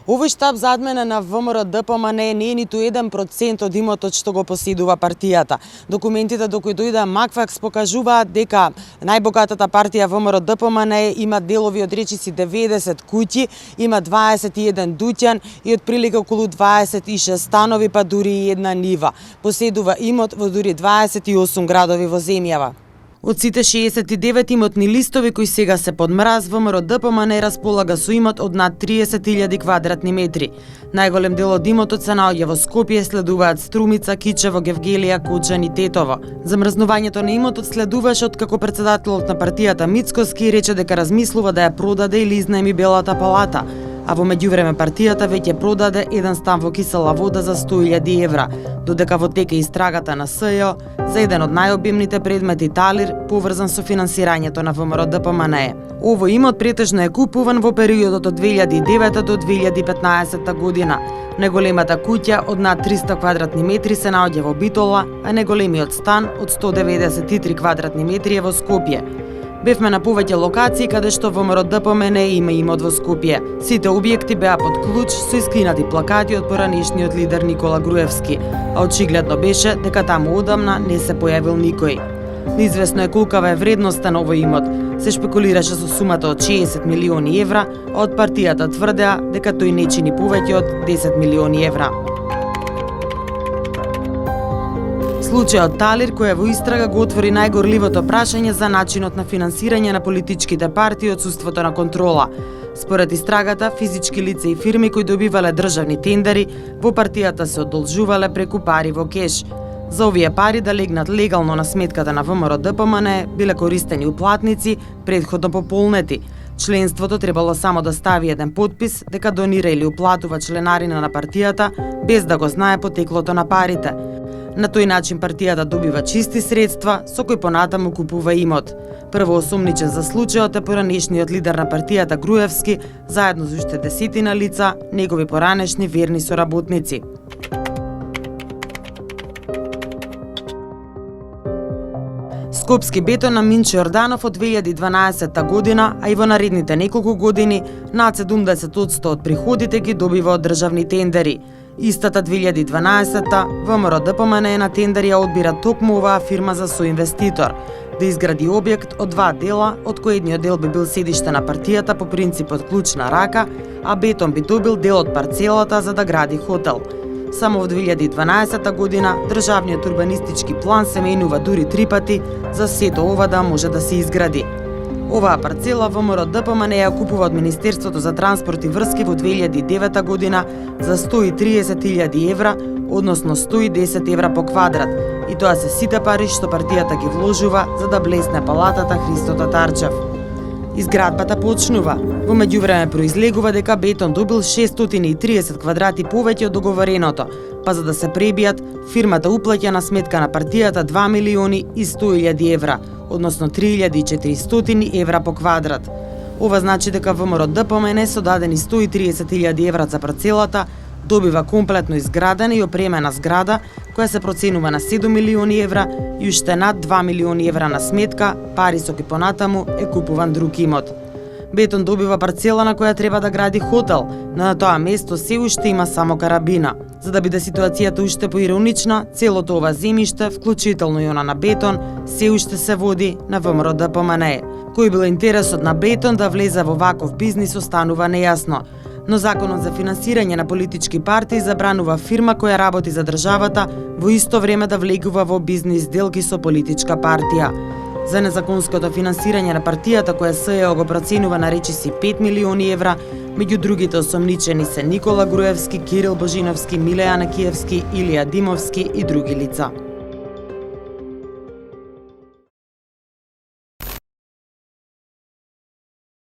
Овој штаб за адмена на ВМРО ДПМН не е ниту 1% од имотот што го поседува партијата. Документите до кои дојде Макфакс покажуваат дека најбогатата партија ВМРО ДПМН има делови од речиси 90 куќи, има 21 дуќан и отприлика околу 26 станови, па дури и една нива. Поседува имот во дури 28 градови во земјава. Од сите 69 имотни листови кои сега се под мраз, ВМРО ДПМН располага со имот од над 30.000 квадратни метри. Најголем дел од имотот се наоѓа во Скопје, следуваат Струмица, Кичево, Гевгелија, Кочан и Тетово. Замрзнувањето на имотот следуваше откако председателот на партијата Мицкоски рече дека размислува да ја продаде или изнаеми Белата палата, а во меѓувреме партијата веќе продаде еден стан во Кисела Вода за 100.000 евра, додека во тек е истрагата на СЈО за еден од најобимните предмети талир поврзан со финансирањето на ВМРО ДПМН. Овој имот претежно е купуван во периодот од 2009 до 2015 година. Неголемата куќа од над 300 квадратни метри се наоѓа во Битола, а неголемиот стан од 193 квадратни метри е во Скопје. Бевме на повеќе локации каде што ВМРО ДПМН има имот во Скопје. Сите објекти беа под клуч со исклинати плакати од поранешниот лидер Никола Груевски, а очигледно беше дека таму одамна не се појавил никој. Неизвестно е колкава е вредноста на овој имот. Се шпекулираше со сумата од 60 милиони евра, а од партијата тврдеа дека тој не чини повеќе од 10 милиони евра. Случајот Талир, кој е во истрага, го отвори најгорливото прашање за начинот на финансирање на политичките партии и отсуството на контрола. Според истрагата, физички лица и фирми кои добивале државни тендери во партијата се одолжувале преку пари во кеш. За овие пари да легнат легално на сметката на ВМРО ДПМН биле користени уплатници претходно пополнети. Членството требало само да стави еден подпис дека донира или уплатува членарина на партијата без да го знае потеклото на парите. На тој начин партијата добива чисти средства со кои понатаму купува имот. Прво осомничен за случајот е поранешниот лидер на партијата Груевски, заедно со уште десетина лица, негови поранешни верни соработници. Скопски бетон на Минчо Јорданов од 2012 година, а и во наредните неколку години, над 70% од приходите ги добива од државни тендери. Истата 2012-та, ВМРО ДПМН на тендери ја одбира токму оваа фирма за соинвеститор, да изгради објект од два дела, од кој едниот дел би бил седиште на партијата по принципот клуч на рака, а бетон би добил дел од парцелата за да гради хотел. Само во 2012 година државниот урбанистички план се менува дури 3 пати за сето ова да може да се изгради. Оваа парцела ВМРО ДПМН ја купува од Министерството за транспорт и врски во 2009 година за 130.000 евра, односно 110 евра по квадрат, и тоа се сите пари што партијата ги вложува за да блесне палатата Христо Татарчев. Изградбата почнува. Во меѓувреме произлегува дека бетон добил 630 квадрати повеќе од договореното, па за да се пребијат, фирмата уплаќа на сметка на партијата 2 милиони и 100.000 евра, односно 3.400 евра по квадрат. Ова значи дека ВМРО ДПМН со дадени 130.000 евра за парцелата добива комплетно изградена и опремена зграда која се проценува на 7 милиони евра и уште над 2 милиони евра на сметка, пари со кои понатаму е купуван друг имот. Бетон добива парцела на која треба да гради хотел, но на тоа место се уште има само карабина. За да биде ситуацијата уште поиронична, целото ова земјиште, вклучително и она на бетон, се уште се води на ВМРО ДПМН. Кој бил интересот на бетон да влезе во ваков бизнис останува нејасно. Но Законот за финансирање на политички партии забранува фирма која работи за државата во исто време да влегува во бизнис делки со политичка партија. За незаконското финансирање на партијата која СЈО го проценува на речиси 5 милиони евра, меѓу другите осомничени се Никола Груевски, Кирил Божиновски, Миле Јанакиевски, Илија Димовски и други лица.